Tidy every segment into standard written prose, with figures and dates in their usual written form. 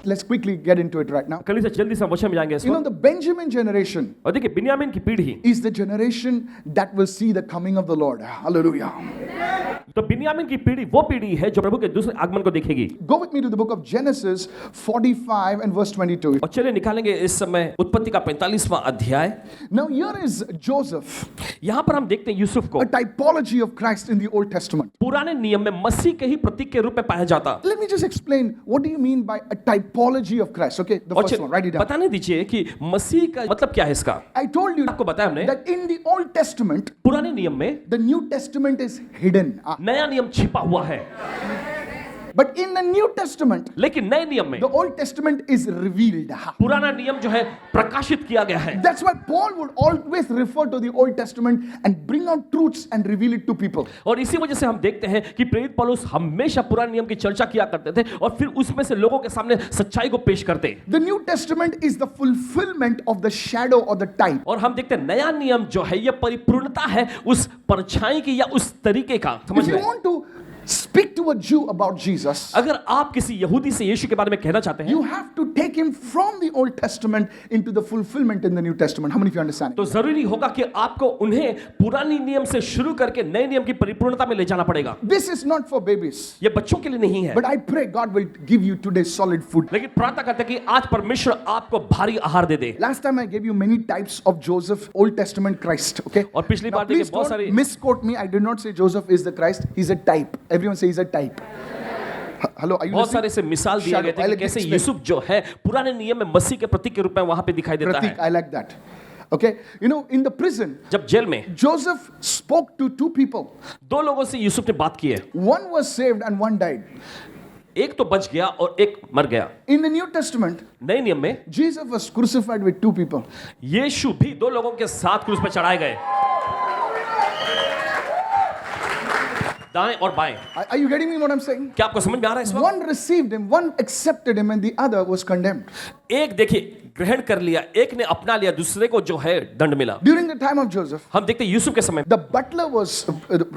let's quickly get into it right now. कल से जल्दी से हम वचन में जाएंगे इस You know, वक्त। the Benjamin generation और देखिए बिन्यामीन की पीढ़ी, is the generation that will see the coming of the Lord. Hallelujah. तो बिन्यामीन की पीढ़ी वो पीढ़ी है जो प्रभु के दूसरे आगमन को देखेगी। Go with me to the book of Genesis 45 and verse 22. और चलिए निकालेंगे इस समय उत्पत्ति का 45वां अध्याय। Now here is Joseph, यहाँ पर हम देखते हैं यूसुफ को a typology of Christ in the Old Testament. पुराने नियम में मसीह के ही प्रतीक के रूप में पाया जाता। Let me just explain what do you mean by a typology of Christ. Okay, the और first one, write it down. बताने दीजिए कि मसीह का मतलब क्या है इसका। I told you आपको बताया हमने that in the Old Testament, पुराने नियम में the New Testament is hidden. नया नियम छिपा हुआ है, But in the New Testament, लेकिन नए नियम में the Old Testament is revealed. पुराना नियम जो है प्रकाशित किया गया है। That's why Paul would always refer to the Old Testament and bring out truths and reveal it to people. और इसी वजह से हम देखते हैं कि प्रेरित पौलुस हमेशा पुराने नियम की चर्चा किया करते थे और फिर उसमें से लोगों के सामने सच्चाई को पेश करते। The New Testament is the fulfillment of the shadow or the type. और हम देखते हैं नया नियम जो है ये परिपूर्णता है उस परछाई की या उस तरीके का। समझ If you रहे हैं? want to speak to a Jew about Jesus, अगर आप किसी यहूदी से यीशु के बारे में कहना चाहते हैं you have to take him from the Old Testament into the fulfillment in the New Testament. How many of you understand? तो जरूरी होगा कि आपको उन्हें पुरानी नियम से शुरू करके नए नियम की परिपूर्णता में ले जाना पड़ेगा। This is not for babies, ये बच्चों के लिए नहीं है, but I pray God will give you today solid food. लेकिन प्रार्थना करते हैं कि आज परमेश्वर आपको भारी आहार दे दे। Last time I gave you many types of Joseph, Old Testament Christ. Okay. और पिछली Now, बार देखिए please बहुत don't सारी misquote me. I did not say Joseph is the Christ. He's a type. Everyone say he's a type. Hello, are you बहुत listening? सारे से मिसाल दिया गया था कि कैसे यूसुफ जो है पुराने नियम में मसीह के प्रतीक के रूप में वहां पे दिखाई देता Pratik, है। I like that. Okay, you know, in the prison, जब जेल में Joseph spoke to two people. दो लोगों से यूसुफ ने बात की है, One was saved and one died. एक तो बच गया और एक मर गया। In the New Testament, नए नियम में Jesus was crucified with two people. यीशु भी दो लोगों के साथ क्रूस पर चढ़ाए गए, दाएं और बाएं। Are you getting me what I'm saying? क्या आपको समझ में आ रहा है इस वक्त? One received him, one accepted him, and the other was condemned. एक देखिए ग्रहण कर लिया, एक ने अपना लिया, दूसरे को जो है दंड मिला। During the time of Joseph, हम देखते हैं यूसुफ के समय the butler was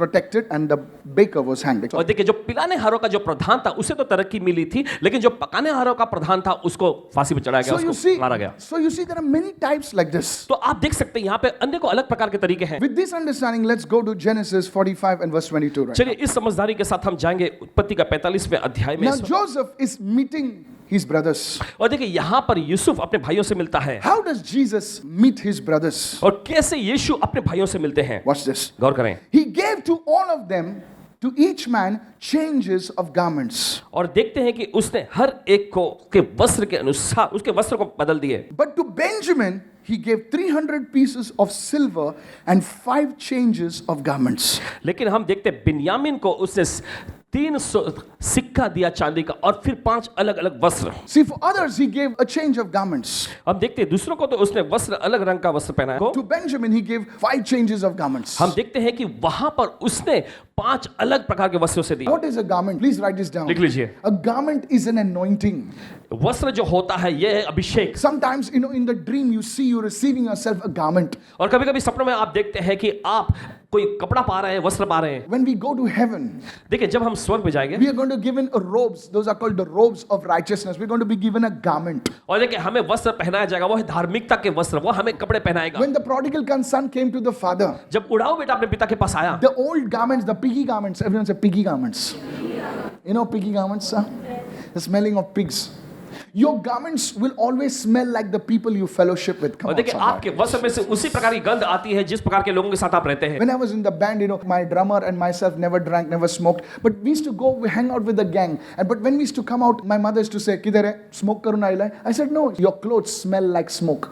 protected and the baker was hanged. और देखिए जो पिलाने हारों का जो प्रधान था उसे तो तरक्की मिली थी, लेकिन जो पकाने हारों का प्रधान था उसको फांसी पर चढ़ाया गया, उसको मारा गया। So you see, there are many types like this. तो आप देख सकते हैं यहाँ पे अन्य को अलग प्रकार के तरीके हैं। With this understanding, let's go to Genesis 45 and verse 22. Right? चलिए इस समझदारी के साथ हम जाएंगे उत्पत्ति का 45वें अध्याय में। Now Joseph is meeting his brothers. और देखिए यहाँ पर यूसुफ अपने भाइयों से मिलता है। How does Jesus meet his brothers? और कैसे यीशु अपने भाइयों से मिलते हैं, Watch this. गौर करें। He gave to all of them, to each man, changes of garments. और देखते हैं कि उसने हर एक को के वस्त्र के अनुसार उसके वस्त्र को बदल दिए। But to Benjamin, he gave 300 pieces of silver and 5 changes of garments. लेकिन हम देखते हैं बिन्यामीन को उसने 300 सिक्का दिया चांदी का और फिर 5 अलग अलग वस्त्र। See, for others, he gave a change of garments. हम देखते हैं दूसरों को तो उसने वस्त्र अलग रंग का वस्त्र पहनाया। To Benjamin, he gave 5 changes of garments. हम देखते हैं कि वहां पर उसने 5 अलग प्रकार के वस्त्रों से दिए। What is a garment? Please write this down. लिख लीजिए। A garment is an anointing. वस्त्र जो होता है यह है अभिषेक। Sometimes, you know, in the dream, you see you receiving yourself a garment. और कभी-कभी सपनों में आप देखते हैं कि आप कोई कपड़ा पा रहे हैं, वस्त्र पा रहे हैं। When we go to heaven, देखिए जब हम स्वर्ग में जाएंगे, we are going to be given robes. Those are called the robes of righteousness. We're going to be given a garment. और देखिए हमें वस्त्र पहनाया जाएगा, वो है धार्मिकता के वस्त्र, वो हमें कपड़े पहनाएगा। When the prodigal son came to the father, जब उड़ाऊ बेटा अपने पिता के पास आया, the old garments, the piggy garments, everyone say piggy garments. You know piggy garments, sir? The smelling of pigs. Your garments will always smell like the people you fellowship with. Come और on, देखिए somebody. आपके वस्त्र में से उसी प्रकार की गंध आती है जिस प्रकार के लोगों के साथ आप रहते हैं। When I was in the band, you know, my drummer and myself never drank, never smoked. But we used to go, we hang out with the gang. But when we used to come out, my mother used to say, "Kidhar hai? Smoke karo na ilai?" I said, "No, your clothes smell like smoke."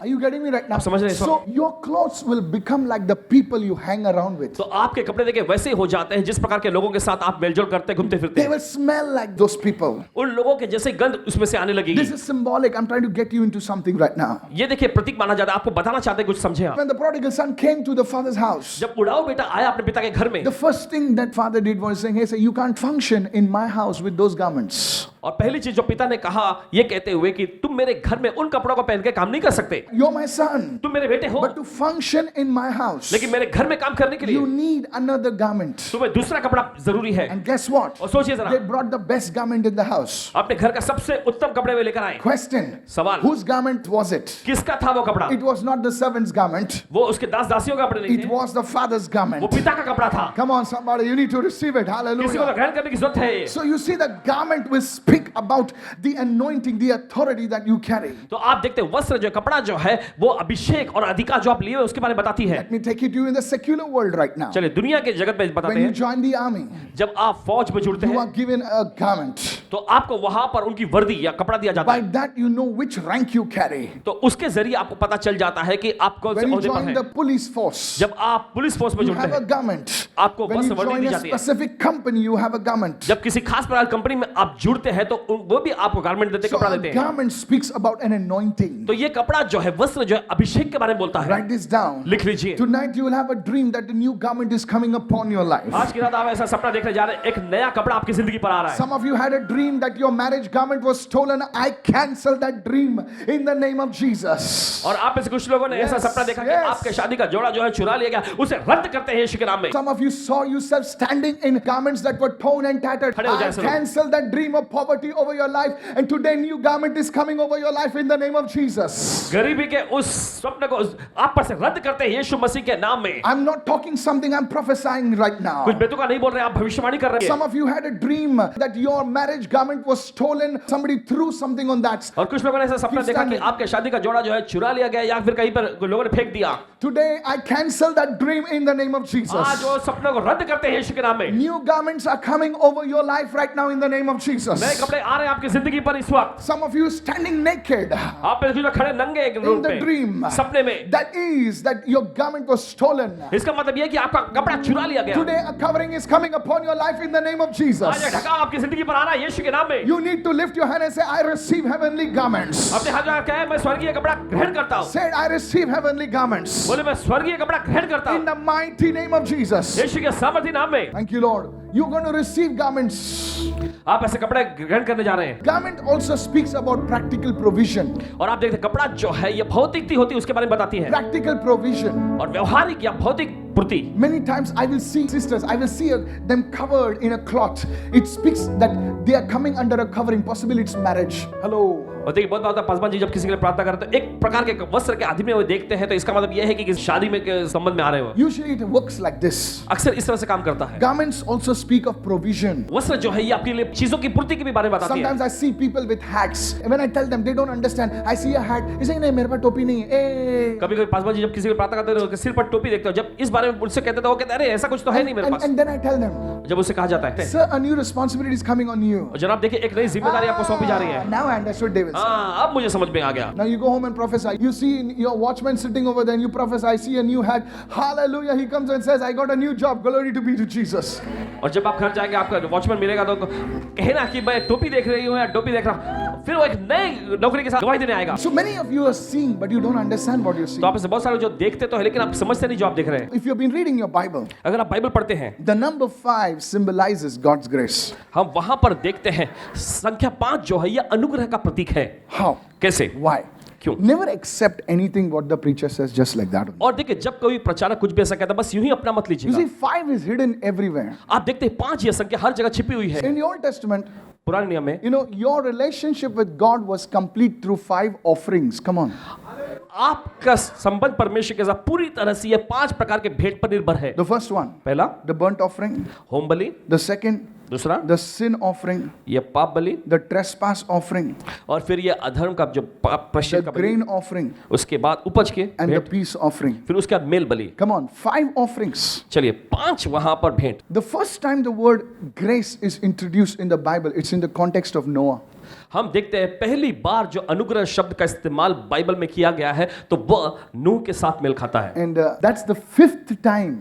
Are you getting me right now? आप समझ रहे हैं? So your clothes will become like the people you hang around with. तो आपके कपड़े देखिए वैसे हो जाते हैं जिस प्रकार के लोगों के साथ आप मेलजोल करते घूमते फिरते They हैं। will smell like those people. उन लोगों के जैसे गंध उसमें से आने लगेगी। This is symbolic. I'm trying to get you into something right now. ये देखिए प्रतीक माना जाता है, आपको बताना चाहते हैं, कुछ समझे आप। When the prodigal son came to the father's house, जब उड़ाऊ बेटा आया अपने पिता के घर में, the first thing that father did was saying, "Hey, say you can't function in my house with those garments." और पहली चीज जो पिता ने कहा ये कहते हुए कि तुम मेरे घर में उन कपड़ों को पहन के काम नहीं कर सकते, You're my son. तुम मेरे बेटे हो, But to function in my house, लेकिन मेरे घर में काम करने के you लिए need another garment. तुम्हें दूसरा कपड़ा जरूरी है। And guess what? और सोचिए जरा, They brought the best garment in the house. अपने घर का सबसे उत्तम कपड़े वे लेकर आए। Question. सवाल, Whose garment was it? किसका था वो कपड़ा? It was not the servant's garment. वो उसके दास दासियों का कपड़े नहीं It थे, was the father's वो garment. पिता का कपड़ा था। Come on, somebody, you need to receive it. किसी को Hallelujah. ग्रहण करने की जरूरत है। So you see, the garment will speak about the anointing, the authority that you carry. तो आप देखते हैं वस्त्र जो कपड़ा जो है वो अभिषेक और अधिकार जो आप लिए हुए उसके बारे में बताती है। Let me take it to you in the secular world right now. चलिए दुनिया के जगत में बताते When you हैं, join the army, जब आप फौज में जुड़ते you हैं are given a garment. तो आपको वहां पर उनकी वर्दी या कपड़ा दिया जाता By है। that you know which rank you carry. तो उसके जरिए आपको पता चल जाता है कि आप कौन से When you ओहदे पर join हैं। the police force, जब आप पुलिस फोर्स में you जुड़ते have a हैं garment. आपको When you वस्त्र वर्दी join दी a जाती है। specific company, you have a garment. जब किसी खास प्रकार कंपनी में आप जुड़ते हैं तो वो भी आपको गारमेंट देते हैं, So कपड़ा a देते हैं। garment speaks about an anointing. तो ये कपड़ा जो है वस्त्र जो है अभिषेक के बारे में बोलता है। Write this down. लिख लीजिए, Tonight you will have a dream that the new garment is coming upon your life. आज की रात आप ऐसा सपना देखने जा रहे हैं, एक नया कपड़ा आपकी जिंदगी पर आ रहा है। Some of you had a dream that your marriage garment was stolen. I cancel that dream in the name of Jesus. और आप में से कुछ लोगों ने ऐसा Yes, सपना देखा कि yes. आपके शादी का जोड़ा जो है चुरा लिया गया, उसे रद्द करते हैं यीशु के नाम में। Some of you saw yourself standing in garments that were torn and tattered. खड़े हो जाएं I सब लोग। cancel that dream of poverty over your life, and today new garment is coming over your life in the name of Jesus. गरीबी के उस स्वप्न को आप पर से रद्द करते हैं यीशु मसीह के नाम में। I'm not talking something, I'm prophesying right now. कुछ बेतुका का नहीं बोल रहे, आप भविष्यवाणी कर रहे Some हैं। of you had a dream that your marriage garment was stolen. Somebody threw something on that. और कुछ लोगों ने ऐसा सपना Keep देखा कि standing. आपके शादी का जोड़ा जो है चुरा लिया गया या फिर कहीं पर लोगों ने फेंक दिया। Today I cancel that dream in the name of Jesus. आज वो सपनों को रद्द करते हैं यीशु के नाम में। New garments are coming over your life right now in the name of Jesus. नए कपड़े आ रहे हैं आपकी जिंदगी पर इस वक्त। Some of you standing naked आप पे जो खड़े नंगे एक in रूम the पे dream. सपने में, That is that your garment was stolen. इसका मतलब ये है कि आपका कपड़ा चुरा लिया गया। Today a covering is coming upon your life in the name of Jesus. आज ये ढकाव आपकी जिंदगी पर आ रहा है यीशु के नाम में। You need to lift your hand and say, I receive heavenly garments. अपने हाथ में क्या है, मैं स्वर्गीय कपड़ा ग्रहण करता हूँ। Say, I receive heavenly garments. बोले मैं स्वर्गीय कपड़ा ग्रहण करता In हूँ the mighty name of Jesus. यीशु के सामर्थ्य नाम में। Thank you, Lord. You're going to receive garments. आप ऐसे कपड़े ग्रहण करने जा रहे हैं। Garment also speaks about practical provision. और आप देखते हैं कपड़ा जो है ये भौतिकता होती है उसके बारे में बताती है, Practical provision. और व्यवहारिक या भौतिक पूर्ति। Many times I will see sisters, I will see them covered in a cloth. It speaks that they are coming under a covering. Possibly it's marriage. Hello. और देखिए बहुत बात पासवान जी जब किसी के लिए प्रार्थना करते हैं तो एक प्रकार के वस्त्र के आदि में वो देखते हैं तो इसका मतलब यह है कि किसी शादी में के संबंध में आ रहे हो। Usually it works like this. अक्सर इस तरह से काम करता है। Garments also speak of provision. वस्त्र जो है ये आपके लिए चीजों की पूर्ति के भी बारे में बताती है। Sometimes I see people with hats. When I tell them, they don't understand. I see a hat. They say, नहीं मेरे पास टोपी नहीं है. Eh. कभी कभी पासवान जी जब किसी के लिए प्रार्थना करते हैं तो सिर पर टोपी देखते हो, जब इस बारे में उनसे कहते हैं तो वो कहते हैं अरे ऐसा कुछ तो है नहीं मेरे पास। And then I tell them, जब उससे कहा जाता है sir, a new responsibility is coming on you. और जनाब देखिए एक नई जिम्मेदारी आपको सौंपी जा रही है। Now I understood, David. हाँ अब मुझे समझ में आ गया। Now you go home and prophesy. You see your watchman sitting over there and you prophesy. I see a new hat. Hallelujah. He comes and says, I got a new job. Glory to be to Jesus. और जब आप घर जाएंगे आपका watchman मिलेगा तो कहना कि मैं टोपी देख रही हूँ या टोपी देख रहा हूँ, फिर वो एक नई नौकरी के साथ गवाही देने आएगा। So many of you are seeing, but you don't understand what you're seeing. तो आप में से बहुत सारे जो देखते तो है लेकिन आप समझते नहीं जो आप देख रहे हैं। If you've been reading your Bible, अगर आप बाइबल पढ़ते हैं the number 5 symbolizes God's grace. हम वहां पर देखते हैं संख्या 5 जो है ये अनुग्रह का प्रतीक है। How? कैसे? Why? क्यों? Never accept anything what the preacher says just like that. और देखिए जब कोई प्रचारक कुछ भी ऐसा कहता है बस यूं ही अपना मत You लीजिएगा। see, 5 is hidden everywhere. आप देखते हैं 5 ये संख्या हर जगह छिपी हुई है। In the Old Testament, पुराने नियम में you know, your relationship with God was complete through 5 offerings. Come on. आपका संबंध परमेश्वर के साथ पूरी तरह से ये 5 प्रकार के भेंट पर निर्भर है। The first one, पहला the burnt offering. Home Bali, The second, दूसरा the sin offering. ये पाप बलि, The trespass offering. और फिर ये अधर्म का जो प्रायश्चित The का बलि, grain offering. उसके बाद उपज के And the भेंट, peace offering. फिर उसके बाद mail Bali. Come on, 5 offerings. चलिए 5 वहां पर भेंट। The first time the word grace is introduced in the Bible, it's in the context of Noah. हम देखते हैं पहली बार जो अनुग्रह शब्द का इस्तेमाल बाइबल में किया गया है तो वह नूह के साथ मेल खाता है। And that's the 5th time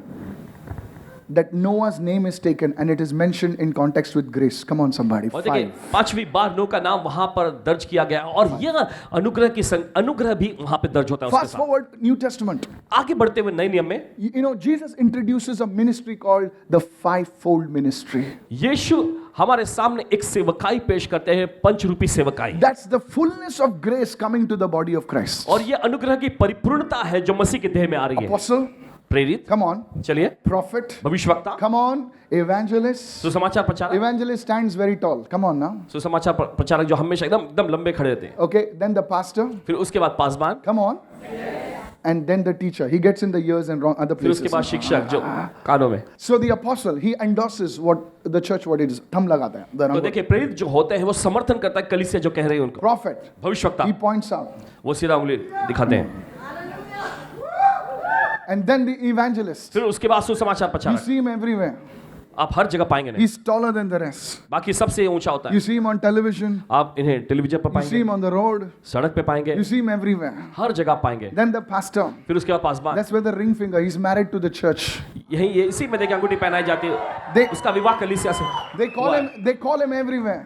that Noah's name is taken and it is mentioned in context with grace. Come on, somebody. और देखिए 5वीं बार नूह का नाम वहां पर दर्ज किया गया और यह अनुग्रह भी वहां पे दर्ज होता है उसके Fast साथ। forward New Testament. आगे बढ़ते हुए नए नियम में You know, Jesus introduces a ministry called the fivefold ministry. यीशु हमारे सामने एक सेवकाई पेश करते हैं, पंचरूपी सेवकाई। That's the fullness of grace coming to the body of Christ. और ये अनुग्रह की परिपूर्णता है जो मसीह के देह में आ रही है। Apostle, प्रेरित, come on. चलिए, Prophet, भविष्यवक्ता, come on. Evangelist. सुसमाचार प्रचारक, Evangelist stands very tall. Come on now. सुसमाचार प्रचारक जो हमेशा एकदम लंबे खड़े रहते हैं। Okay, then the pastor. फिर उसके बाद Paswan, Come on. And then the teacher. He gets in the ears and wrong other फिर उसके places. बाद शिक्षक जो कानों में। So the apostle, he endorses what the church, what it is. Thumb लगाता है. तो देखिए प्रेरित जो होते हैं वो समर्थन करता है कलीसिया जो कह रही है उनको। Prophet, भविष्यवक्ता, he points out. वो सीधा उंगली दिखाते हैं। And then the evangelist. फिर उसके बाद सुसमाचार You प्रचारक, see him everywhere. आप हर जगह पाएंगे नहीं, He's taller than the rest. बाकी सबसे ऊंचा होता है। You see him on television. आप इन्हें टेलीविजन पर You see पाएंगे, him on the road. सड़क पे पाएंगे, You see him everywhere. हर जगह पाएंगे। Then the pastor. फिर उसके बाद Paswan, That's where the ring finger. He's married to the church. यही ये इसी में देखिए अंगूठी पहनाई जाती They- है, उसका विवाह कलीसिया से। They call हुआ him. They call him everywhere.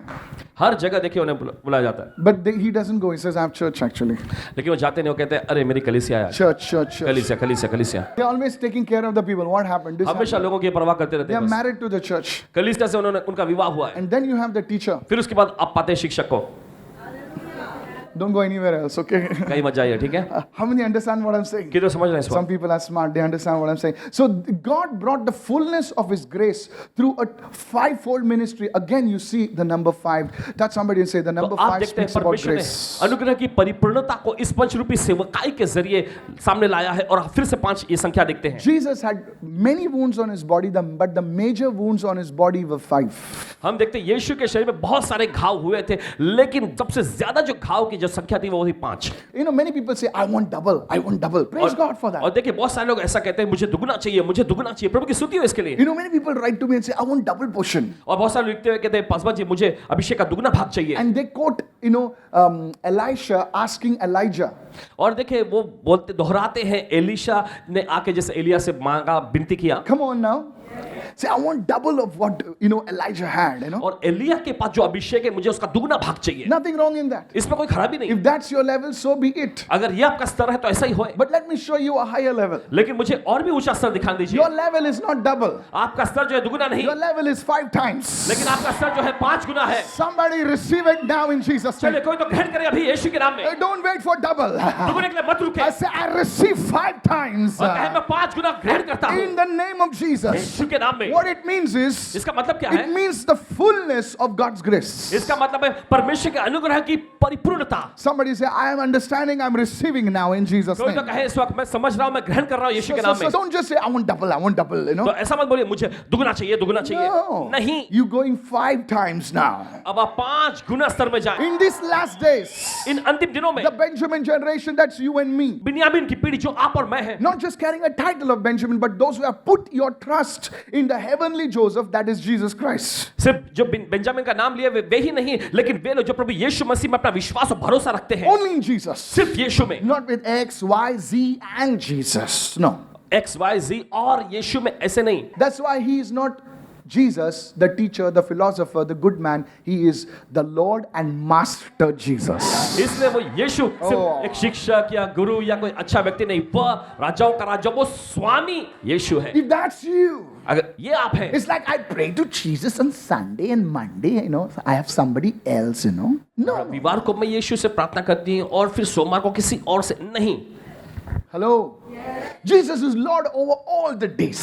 हर जगह देखिए उन्हें बुलाया जाता है, But he doesn't go. He says, "I have church actually. लेकिन वो जाते नहीं, वो कहते हैं अरे मेरी कलीसिया है, Church, church, church." कलीसिया कलीसिया कलीसिया। They're always taking care of the people. What happened? This हमेशा happened. लोगों की परवाह करते रहते They are हैं बस। married to the church. कलीसिया से उनका विवाह हुआ है। And then you have the teacher. फिर उसके बाद आप पाते हैं शिक्षक को। Don't go anywhere else, okay? कहीं मत जाइए, ठीक है? How many understand what I'm saying? कितने समझ रहे हैं इस Some बात? people are smart, they understand what I'm saying. So God brought the fullness of His grace through a fivefold ministry. Again, you see the number 5. Touch somebody and say, the तो number आप 5 देखते हैं speaks about परमेश्वर ने grace. अनुग्रह की परिपूर्णता को इस पंचरूपी सेवकाई के जरिए सामने लाया है और फिर से 5 ये संख्या देखते हैं। Jesus had many wounds on His body, but the major wounds on His body were 5. हम देखते हैं यीशु के शरीर में बहुत सारे घाव हुए थे, लेकिन सबसे ज्यादा जो घाव की जो संख्या थी वो थी 5। You know, many people say, I want double, I want double. Praise God for और that. देखिए बहुत सारे लोग ऐसा कहते हैं मुझे दुगना चाहिए, मुझे दुगना चाहिए। प्रभु की स्तुति हो इसके लिए। You know, many people write to me and say, I want double portion. और बहुत सारे लोग लिखते हुए कहते हैं पासवान जी मुझे अभिषेक का दुगना भाग चाहिए। And they quote, you know, Elisha asking Elijah. और देखिए वो बोलते दोहराते हैं एलीशा ने आके जैसे एलिया से मांगा, विनती किया। Come on now. Say, I want double of what, you know, Elijah had, you know. और एलिया के पास जो अभिषेक है मुझे उसका दुगना भाग चाहिए। Nothing wrong in that. इसमें कोई खराबी नहीं। If that's your level, so be it. अगर ये आपका स्तर है तो ऐसा ही होए। But let me show you a higher level. लेकिन मुझे और भी ऊंचा स्तर दिखा दीजिए। Your level is not double. आपका स्तर जो है दुगना नहीं, Your level is 5 times. लेकिन आपका स्तर जो है 5 गुना है। Somebody receive it now in Jesus' name. चलिए कोई तो ग्रहण करे अभी यीशु के नाम में। Don't wait for double. दुगने के लिए मत रुके। I say, I receive 5 times. और कहे मैं 5 गुना ग्रहण करता हूँ In the name of Jesus. यीशु के नाम में। What it means is, इसका मतलब क्या it है? means the fullness of God's grace. इसका मतलब है परमेश्वर के अनुग्रह की परिपूर्णता। Somebody say, I am understanding, I'm receiving now in Jesus' कोई तो name. कहे इस वक्त मैं समझ रहा हूँ, मैं ग्रहण कर रहा हूँ यीशु के नाम So में। don't just say, I want double, you know. तो ऐसा मत बोलिए मुझे दुगना चाहिए, दुगना चाहिए। No. नहीं, You're going 5 times now. अब आप 5 गुना स्तर में जाएं। In these last days, इन अंतिम दिनों में the Benjamin generation, that's you and me. बिन्यामीन की पीढ़ी जो आप और मैं हैं, Not just carrying a title of Benjamin, but those who have put your trust in the heavenly Joseph, that is Jesus Christ. सिर्फ जो बेंजामिन का नाम लिए वे ही नहीं, लेकिन वे लोग जो प्रभु यीशु मसीह में अपना विश्वास और भरोसा रखते हैं। Only in Jesus. सिर्फ यीशु में। Not with X, Y, Z, and Jesus. No. X, Y, Z और यीशु में ऐसे नहीं। That's why he is not Jesus, the teacher, the philosopher, the good man. He is the Lord and Master Jesus. इसलिए वो यीशु Oh. सिर्फ एक शिक्षक या गुरु या कोई अच्छा व्यक्ति नहीं, वह राजाओं का राजा, वो स्वामी यीशु है। If that's you, अगर ये आप हैं, it's like I pray to Jesus on Sunday and Monday, you know, I have somebody else, you know. No. रविवार को मैं यीशु से प्रार्थना करती हूँ और फिर सोमवार को किसी और से नहीं। Hello. Jesus is Lord over all the days.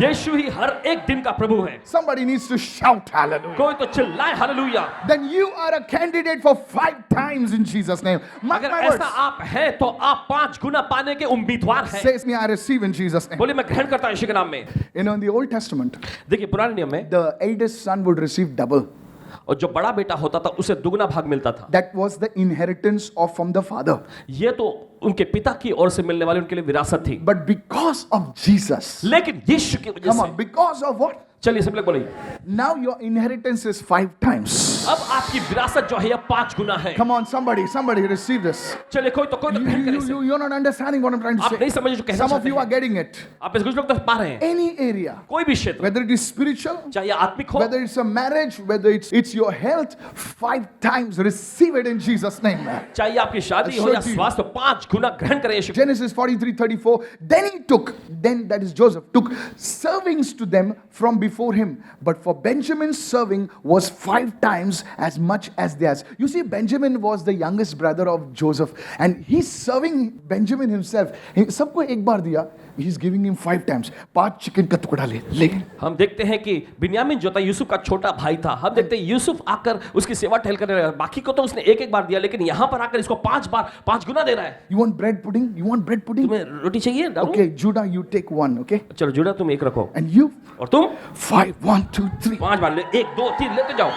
यीशु ही हर एक दिन का प्रभु है। Somebody needs to shout hallelujah. कोई तो चिल्लाए hallelujah. Then you are a candidate for 5 times in Jesus' name. Mark अगर my ऐसा words. आप हैं तो आप 5 गुना पाने के उम्मीदवार हैं। Says me, I receive in Jesus' name. बोले मैं ग्रहण करता हूँ यीशु के नाम में। You know, in the Old Testament, देखिए पुराने नियम में the eldest son would receive double. और जो बड़ा बेटा होता था उसे दुगना भाग मिलता था। That was the inheritance of from the father. ये तो उनके पिता की ओर से मिलने वाली उनके लिए विरासत थी। But because of Jesus, लेकिन यीशु की वजह come से, on, because of what? चलिए सब लोग बोलिए, Now your inheritance is 5 times. अब आपकी आपकी विरासत जो है यह 5 गुना है। Come on, somebody receive this. चलिए कोई तो ग्रहण करे इसे। You're not understanding what I'm trying to आप नहीं say. समझ जो कहना Some of चाहते you are हैं। getting it. आप इस कुछ लोग तो पा रहे हैं। Any area, कोई भी क्षेत्र, whether it is spiritual, चाहे यह आत्मिक हो, whether it's a marriage, whether it's your health, 5 times receive it in Jesus' name. चाहे आपकी शादी हो या स्वास्थ्य, 5 गुना ग्रहण करें यीशु। Genesis 43:34. Then that is Joseph took servings to them from before him, but for Benjamin's serving was 5 times as much as theirs. You see, Benjamin was the youngest brother of Joseph, and he's serving Benjamin himself. सबको एक बार दिया, he's giving him 5 times. 5 chicken का टुकड़ा ले। हम देखते हैं कि बिन्यामीन जो था यूसुफ का छोटा भाई था। हम देखते हैं यूसुफ आकर उसकी सेवा टहल करने लगा। बाकी को तो उसने एक बार दिया, लेकिन यहाँ पर आकर इसको 5 बार 5 गुना दे रहा है। You want bread pudding? You want bread pudding? तुम्हें रोटी चाहिए? डालूं? Okay, Judah, you take 1, okay? चलो जुड़ा तुम एक रखो And you और तुम 5, 1, 2, 3. 5 बार ले, 1 2 3 लेते जाओ।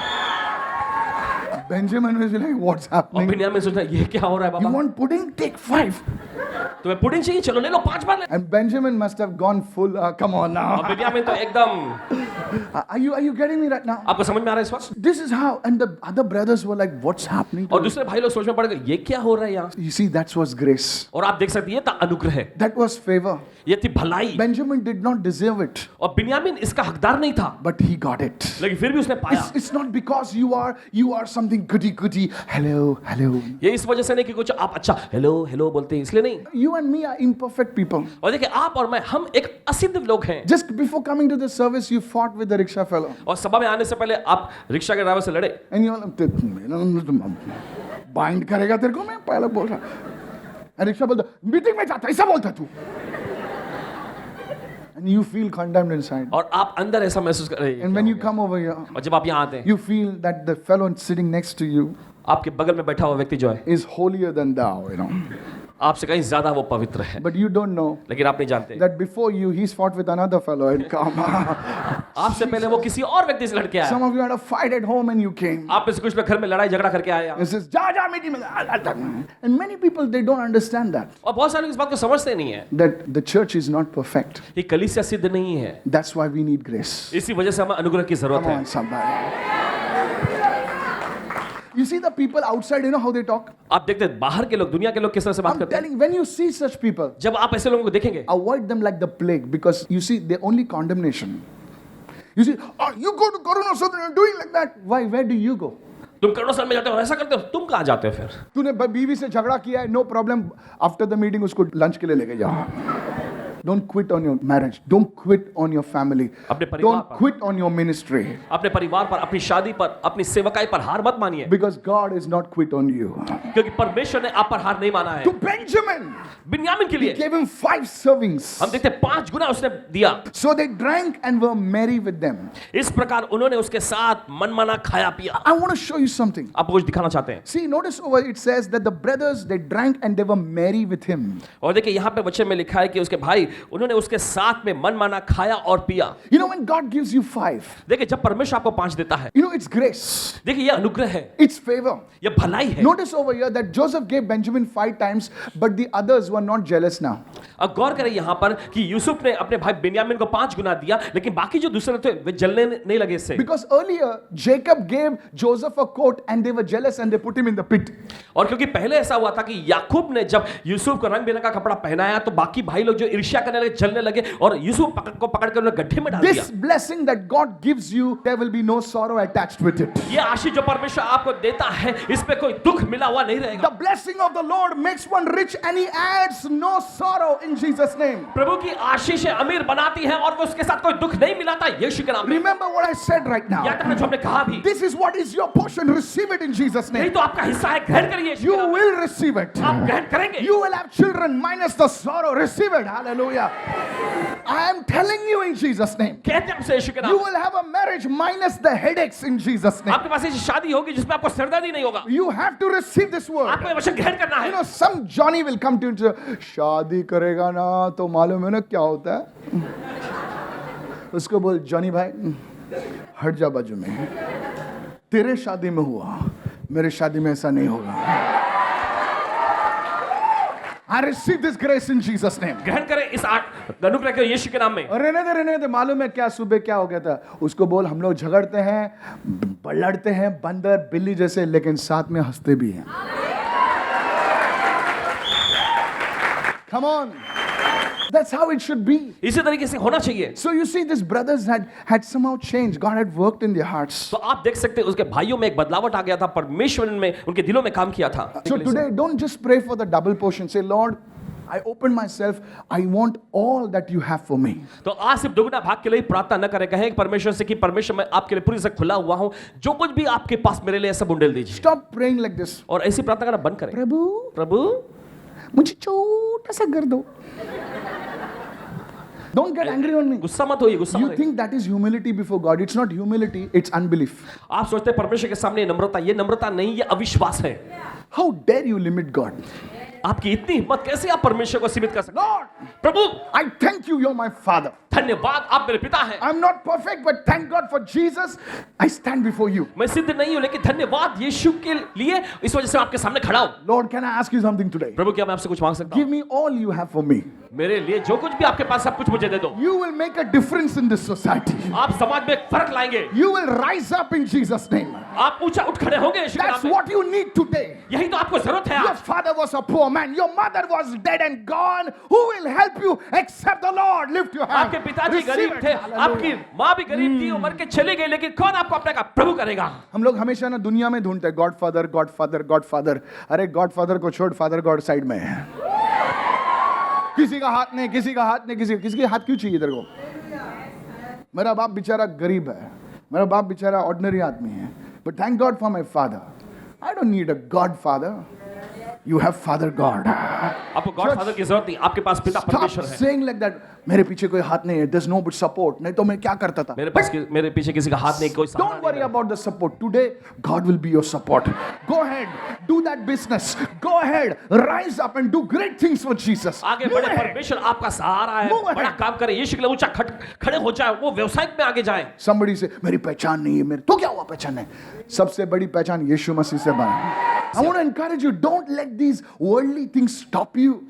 Benjamin was like, what's और happening? बिन्यामीन सोचता है ये क्या हो रहा है You Baba? want pudding? Take 5. तुम्हें पुडिंग चाहिए? चलो ले लो 5 बार ले। And Benjamin must have gone full. Come on और now. बिन्यामीन तो एकदम, Are you getting me right now? आपको समझ में आ रहा है इस वक्त? This is how. And the other brothers were like, what's happening? और दूसरे भाई लोग सोच में पड़ गए ये क्या हो रहा है यहाँ? You see, that was grace. और आप देख सकते हैं ये था अनुग्रह, That was favor. ये थी भलाई। Benjamin did not deserve it, और बिन्यामीन इसका हकदार नहीं था, but he got it. लेकिन फिर भी उसने पाया। It's not because you are something goody. Hello. ये इस वजह से नहीं कि कुछ आप अच्छा हेलो बोलते हैं इसलिए नहीं। You and me are imperfect people. और देखिए आप और मैं, हम एक असिद्ध लोग हैं। Just before coming to the service, you fought with the rickshaw fellow. और सभा में आने से पहले आप रिक्शा के ड्राइवर से लड़े। And you're like, bind करेगा तेरे को, मैं पहले बोल रहा। And रिक्शा बोलता, मीटिंग में जाता, ऐसा बोलता तू। And you feel condemned inside. और आप अंदर ऐसा महसूस कर रहे हैं। And when you come over here, और जब आप यहाँ आते हैं, you feel that the fellow sitting next to you आपके बगल में बैठा हुआ व्यक्ति जो है is holier than thou, you know. आपसे कहीं ज्यादा वो पवित्र है, But you don't know लेकिन आप नहीं जानते that before you, he's fought with another fellow and come. आपसे पहले वो किसी और व्यक्ति से लड़के आया। Some of you had a fight at home and you came. आप इस कुछ में घर में लड़ाई झगड़ा करके आए हैं। This is ja meeting में. And many people, they don't understand that. और बहुत सारे लोग इस बात को समझते नहीं है That the church is not perfect. कि कलीसिया सिद्ध नहीं है। That's why we need grace. इसी वजह से हमें अनुग्रह की जरूरत Come है। on, somebody. You see the people outside, you know how they talk? आप देखते हैं बाहर के लोग, दुनिया के लोग किस तरह से बात I'm करते हैं। telling, when you see such people, जब आप ऐसे लोगों को देखेंगे, avoid them like the plague, because you see, they're only condemnation. You see, oh, you go to Corona Southern, you're doing like that. Why? Where do you go? तुम करोड़ों साल में जाते हो, ऐसा करते हो, तुम कहाँ जाते हो फिर? तूने बीवी से झगड़ा किया है, no problem. After the meeting, उसको lunch के लिए लेके जाओ. Don't quit on your marriage. Don't quit on your family. अपने परिवार Don't पर, quit on your ministry. अपने परिवार पर, अपनी शादी पर, अपनी सेवकाई पर हार मत मानिए, Because God is not quit on you. क्योंकि परमेश्वर ने आप पर हार नहीं माना है। To Benjamin, बिन्यामीन के he लिए gave him 5 servings. हम देखते हैं 5 गुना उसने दिया। So they drank and were merry with them. इस प्रकार उन्होंने उसके साथ मनमाना खाया पिया। I want to show you something. आपको कुछ दिखाना चाहते हैं। See, notice over it says that the brothers, they drank and they were merry with him. और देखिए यहाँ पे वचन में लिखा है कि उसके भाई, उन्होंने उसके साथ में मनमाना खाया और पिया। You know, when God gives you 5, देखिए जब परमेश्वर आपको 5 देता है, you know, it's grace. देखिए ये अनुग्रह है, It's favor. ये भलाई है। Notice over here that Joseph gave Benjamin 5 times, but the others were not jealous now. अब गौर करें यहाँ पर कि यूसुफ ने अपने भाई बिन्यामीन को 5 गुना दिया, लेकिन बाकी जो दूसरे थे वे जलने नहीं लगे इससे। Because earlier, Jacob gave Joseph a coat and they were jealous and they put him in the pit. और क्योंकि पहले ऐसा हुआ था कि याकूब ने जब यूसुफ को रंग बिरंगा कपड़ा पहनाया तो बाकी भाई लोग जो ईर्ष्या करने लगे, जलने लगे और यूसुफ को पकड़ कर उन्हें गड्ढे में डाल दिया। This blessing that God gives you, there will be no sorrow attached with it. ये आशीष जो परमेश्वर आपको देता है, इस पे कोई दुख मिला हुआ नहीं रहेगा। The blessing of the Lord makes one rich and he adds no sorrow in Jesus' name. प्रभु की आशीष अमीर बनाती है और वो उसके साथ कोई दुख नहीं मिलाता यीशु के नाम में। Remember what I said right now. याद रखना जो हमने कहा भी। This is what is your portion. Receive it in Jesus' नहीं name. तो आपका हिस्सा है, ग्रहण करिए यीशु You के नाम में। will receive it. आप ग्रहण करेंगे। You will have children minus the sorrow. Receive it. Hallelujah. I am telling you in Jesus' name. कहते हैं हमसे यीशु के नाम You में। will have a marriage minus the headaches in Jesus' name. आपके पास ऐसी शादी होगी जिसमें आपको सिरदर्दी नहीं होगा। You have to receive this word. आपको ये वचन ग्रहण करना You है। know, some Johnny will come to you and say, शादी करेगा ना तो मालूम है ना क्या होता है? उसको बोल, जॉनी भाई हट जा बाजू में, तेरे शादी में हुआ, मेरे शादी में ऐसा नहीं होगा। I receive this grace in Jesus' name. ग्रहण करें इस अनुग्रह को यीशु के नाम में। और रहने दे मालूम है क्या सुबह क्या हो गया था? उसको बोल हम लोग झगड़ते हैं, लड़ते हैं, बंदर बिल्ली जैसे, लेकिन साथ में हंसते भी हैं। Come on. That's how it should be. इसी तरीके से होना चाहिए। So you see, these brothers had somehow changed. God had worked in their hearts. तो आप देख सकते हैं उसके भाइयों में एक बदलावट आ गया था, परमेश्वर में उनके दिलों में काम किया था। So today, don't just pray for the double portion. Say, Lord, I open myself. I want all that you have for me. तो आज सिर्फ दुगना भाग के लिए प्रार्थना न करें, कहें परमेश्वर से कि परमेश्वर मैं आपके लिए पूरी से खुला हुआ हूं, जो कुछ भी आपके पास मेरे लिए सब उंडेल दीजिए। Stop praying like this. और ऐसी प्रार्थना करना बंद करें। प्रभु मुझे छोटा सा कर दो। Don't get angry on me. गुस्सा मत होइए, गुस्सा मत You होइए। think that is humility before God. It's not humility, it's unbelief. आप सोचते हैं परमेश्वर के सामने ये नम्रता नहीं, ये अविश्वास है। How dare you limit God? आपकी इतनी हिम्मत, कैसे आप परमेश्वर को सीमित कर सकते हैं? Lord, Prabhu I thank you, you're my father. धन्यवाद, आप मेरे पिता हैं। I'm not perfect, but thank God for Jesus. I stand before you. मैं सिद्ध नहीं हूं, लेकिन धन्यवाद यीशु के लिए, इस वजह से मैं आपके सामने खड़ा हूं। Lord, can I ask you something today? प्रभु क्या मैं आपसे कुछ मांग सकता हूं? Give me all you have for me. मेरे लिए जो कुछ भी आपके पास सब कुछ मुझे दे दो। You will make a difference in this society. आप समाज में एक फर्क लाएंगे। You will rise up in Jesus' name. आप ऊंचा उठ खड़े होंगे यीशु के नाम That's में। what you need today. यही तो आपको जरूरत है Your आज। father was a poor man. Your mother was dead and gone. Who will help you except the Lord? Lift your hand. आपके पिताजी Receive गरीब it. थे, Hallelujah. आपकी माँ भी गरीब थी, वो मर के चली गई, लेकिन कौन आपको अपने का प्रभु करेगा? हम लोग हमेशा ना दुनिया में ढूंढते हैं गॉडफादर गॉडफादर गॉडफादर। अरे गॉडफादर को छोड़, फादर गॉड साइड में है। किसी का हाथ नहीं, किसी का हाथ नहीं, किसी का हाथ क्यों चाहिए तेरे को? मेरा बाप बेचारा गरीब है, मेरा बाप बेचारा ऑर्डिनरी आदमी है, but thank God for my father. I don't need a God father, you have father God. आपको गॉड फादर की जरूरत नहीं, आपके पास पिता परमेश्वर है। सेइंग लाइक दैट, मेरे पीछे कोई हाथ नहीं है, there is no but support, नहीं तो मैं क्या करता था? मेरे पीछे किसी का हाथ नहीं, कोई सहारा Don't worry नहीं। about the support. Today, God will be your support. Go ahead, do that business. Go ahead, rise up and do great things for Jesus. आगे Move बढ़े, ahead. परमेश्वर आपका सहारा है, Move ahead. बड़ा काम करे, यीशु के लिए ऊंचा खड़े हो जाए, वो व्यवसाय में आगे जाए। Somebody say, मेरी पहचान नहीं है, मेरे तो क्या हुआ पहचान है? सबसे बड़ी पहचान यीशु मसीह से बना। I want to encourage you, don't let these worldly things stop you.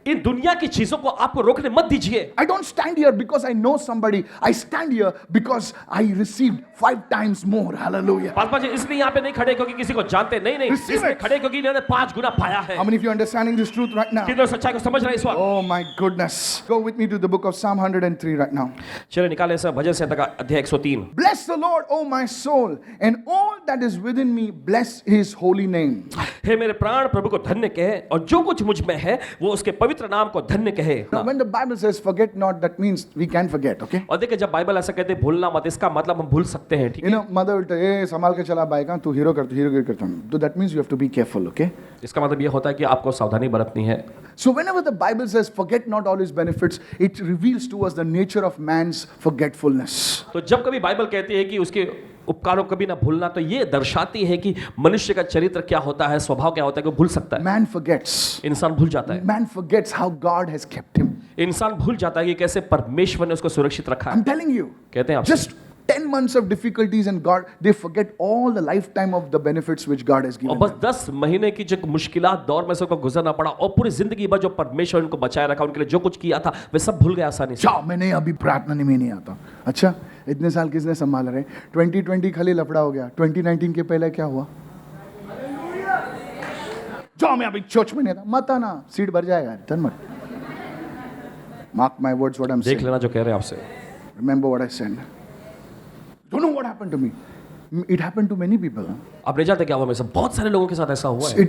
इन दुनिया की चीजों को आपको रोकने मत दीजिए। I don't stand here because I know somebody. I stand here because I received 5 times more. Hallelujah. पापा जी इसलिए यहाँ पे नहीं खड़े क्योंकि किसी को जानते नहीं, Receive इसलिए it. खड़े क्योंकि इन्होंने 5 गुना पाया है। How many of you are understanding this truth right now? कितने लोग सच्चाई को समझ रहे हैं इस वक्त? Oh my goodness. Go with me to the book of Psalm 103 right now. चलिए निकाले से भजन संहिता का अध्याय 103। Bless the Lord, O my soul, and all that is within me, bless his holy name. हे मेरे प्राण प्रभु को धन्य कहे, और जो कुछ मुझ में है वो उसके पवित्र नाम को धन्य कहे। Now, when the Bible says forget not, that means we can forget, okay? और देखिए जब बाइबल ऐसा कहते हैं भूलना मत, इसका मतलब हम भूल सकते हैं, ठीक You है? know, mother will tell, hey, संभाल के चला बाइक, तू हीरो करता हूँ. So that means you have to be careful, okay? इसका मतलब ये होता है कि आपको सावधानी बरतनी है। So whenever the Bible says forget not all his benefits, it reveals to us the nature of man's forgetfulness. तो जब कभी बाइबल कहती है कि उसके उपकारों को कभी ना भूलना, तो ये दर्शाती है कि मनुष्य का चरित्र क्या होता है, स्वभाव क्या होता है, कि वो भूल सकता है। Man forgets. इंसान भूल जाता है। Man forgets how God has kept him. इंसान भूल जाता है कि कैसे परमेश्वर ने उसको सुरक्षित रखा है। I'm telling you. कहते हैं आपसे, Just 10 months of difficulties and God, they forget all the lifetime of the benefits which God has और given बस them. 10 महीने की जो मुश्किलात दौर में से उनको गुजरना पड़ा, और पूरी जिंदगी भर जो परमेश्वर उनको बचाए रखा, उनके लिए जो कुछ किया था वे सब भूल गए आसानी से। जाओ, मैंने अभी प्रार्थना में नहीं आता। अच्छा, इतने साल किसने संभाल रहे? 2020 खाली लफड़ा हो गया। 2019 के पहले क्या हुआ? जाओ, मैं अभी चर्च में नहीं आता। मत आना, सीट भर जाएगा। डन मत। Mark my words, what I'm देख saying. लेना जो कह रहे हैं आपसे। Remember what I said. Don't know what happened to me. It happened to many people. आप नहीं जानते क्या हुआ मेरे साथ, बहुत सारे लोगों के साथ ऐसा हुआ है।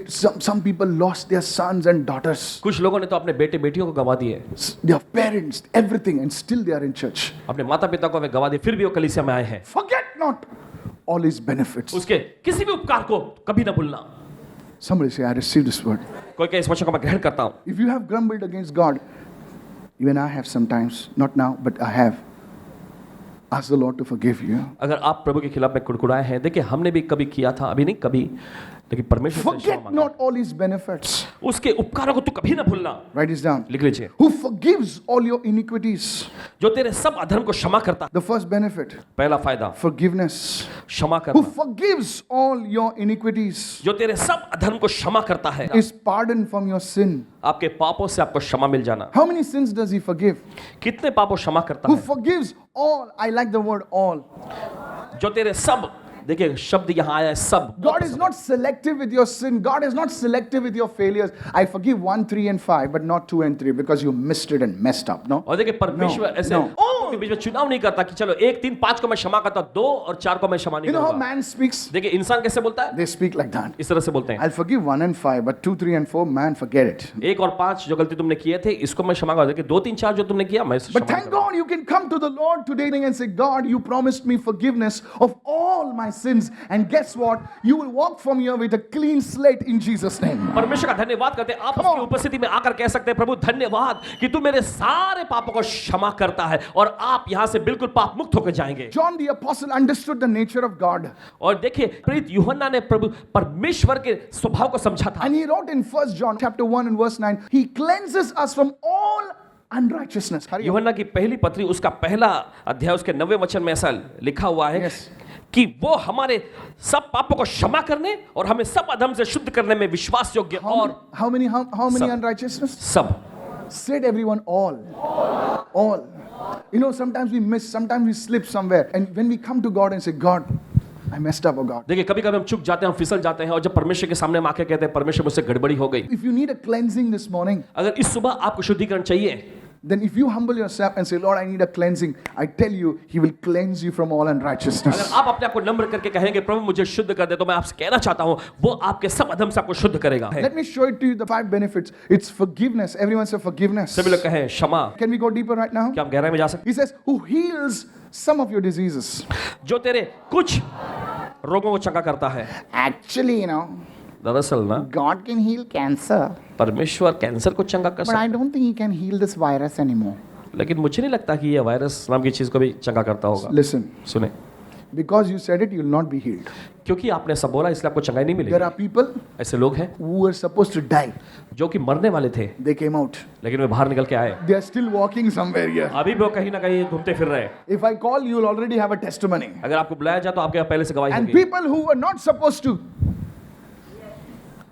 Some people lost their sons and daughters, कुछ लोगों ने तो अपने बेटे बेटियों को गवा दिए, their parents, everything, and still they are in church. अपने माता पिता को वे गवा दिए, फिर भी वो कलीसिया में आए हैं। Forget not all his benefits. उसके किसी भी उपकार को कभी ना भूलना। Somebody say, I received this word. कोई कहे इस वचन को मैं ग्रहण करता हूँ। If you have grumbled against God, even I have sometimes, not now, but I have. Ask the Lord to forgive you. अगर आप प्रभु के खिलाफ में कुड़कुड़ाए हैं, देखिए हमने भी कभी किया था, अभी नहीं कभी, लेकिन परमेश्वर से क्षमा Forget मांगना। not all his benefits. उसके उपकारों को तू कभी ना भूलना। Write this down. लिख लीजिए, Who forgives all your iniquities. जो तेरे सब अधर्म को क्षमा करता है। The first benefit, पहला फायदा forgiveness. क्षमा Who करना, forgives all your iniquities जो तेरे सब अधर्म को क्षमा करता है। is pardon from your sin. आपके पापों से आपको क्षमा मिल जाना। How many sins does he forgive? कितने पापों क्षमा करता Who है? forgives all. I like the word all. जो तेरे सब, देखिए शब्द यहाँ आया है सब। God is not selective with your sin. God is not selective with your failures. I forgive 1, 3, and 5, but not 2 and 3 because you missed it and messed up. No. और देखिए परमेश्वर No, ऐसे no. के बीच में चुनाव नहीं करता कि चलो 1, 3, 5 को मैं क्षमा करता हूं, 2 और 4 को मैं क्षमा नहीं You know how करूंगा। man speaks? देखिए इंसान कैसे बोलता है? They speak like that. इस तरह से बोलते हैं। I'll forgive 1 and 5, but 2, 3, and 4, man, forget it. 1 और 5 जो गलती तुमने किए थे इसको मैं क्षमा कर, देखिए 2, 3, 4 जो तुमने किया मैं But thank God you can come to the Lord today and say, God, you promised me forgiveness of all my sins. And guess what? You will walk from here with a clean slate in Jesus' name. परमेश्वर का धन्यवाद करते हैं। आप Come उसकी on. उपस्थिति में आकर कह सकते हैं, प्रभु धन्यवाद कि तू मेरे सारे पापों को क्षमा करता है और आप यहां से बिल्कुल पाप मुक्त होकर जाएंगे। John the Apostle understood the nature of God. और देखिए प्रेरित यूहन्ना ने प्रभु परमेश्वर के स्वभाव को समझा था। And he wrote in 1 John chapter 1 and verse 9, he cleanses us from all unrighteousness. Hurry up. यूहन्ना की पहली पत्री उसका पहला अध्याय उसके 9वें वचन में ऐसा लिखा हुआ है Yes. कि वो हमारे सब पापों को क्षमा करने और हमें सब अधर्म से शुद्ध करने में विश्वास योग्य और How many Sab. unrighteousness? सब। Said everyone, all. You know, sometimes we miss, sometimes we slip somewhere. And when we come to God and say, God, I messed up, oh God. देखिए कभी कभी हम चुक जाते हैं, हम फिसल जाते हैं और जब परमेश्वर के सामने हम आके कहते हैं परमेश्वर मुझसे गड़बड़ी हो गई। If you need a cleansing this morning, अगर इस सुबह आपको शुद्धिकरण चाहिए then if you humble yourself and say, Lord, I need a cleansing, I tell you, He will cleanse you from all अगर unrighteousness. आप अपने आप को नम्र करके कहेंगे प्रभु मुझे शुद्ध कर दे, तो मैं आपसे कहना चाहता हूं वो आपके सब अधर्म से आपको शुद्ध करेगा। Let me show it to you the 5 benefits. It's forgiveness. Everyone say forgiveness. सभी लोग कहें क्षमा। Can we go deeper right now? क्या हम गहराई में जा सकते He says, who heals some of your diseases. हैं? जो तेरे कुछ रोगों को चंगा करता है। Actually, दरअसल ना God can heal cancer, परमेश्वर कैंसर को चंगा कर but I सकता don't think He can heal this virus anymore. है, लेकिन मुझे नहीं लगता कि ये वायरस नाम की चीज को भी चंगा करता होगा। Listen, सुने, because you said it, you will not be healed. क्योंकि आपने सब बोला इसलिए आपको चंगाई नहीं There मिलेगी। are people ऐसे लोग हैं who were supposed to die. जो कि मरने वाले थे They came out. लेकिन वे बाहर निकल के आए। They are still walking somewhere here. अभी भी वो कहीं ना कहीं घूमते फिर रहे हैं। If I call, you will already have a testimony. अगर आपको बुलाया जाए तो आपके यहाँ पहले से गवाही And होगी। people who were not supposed to,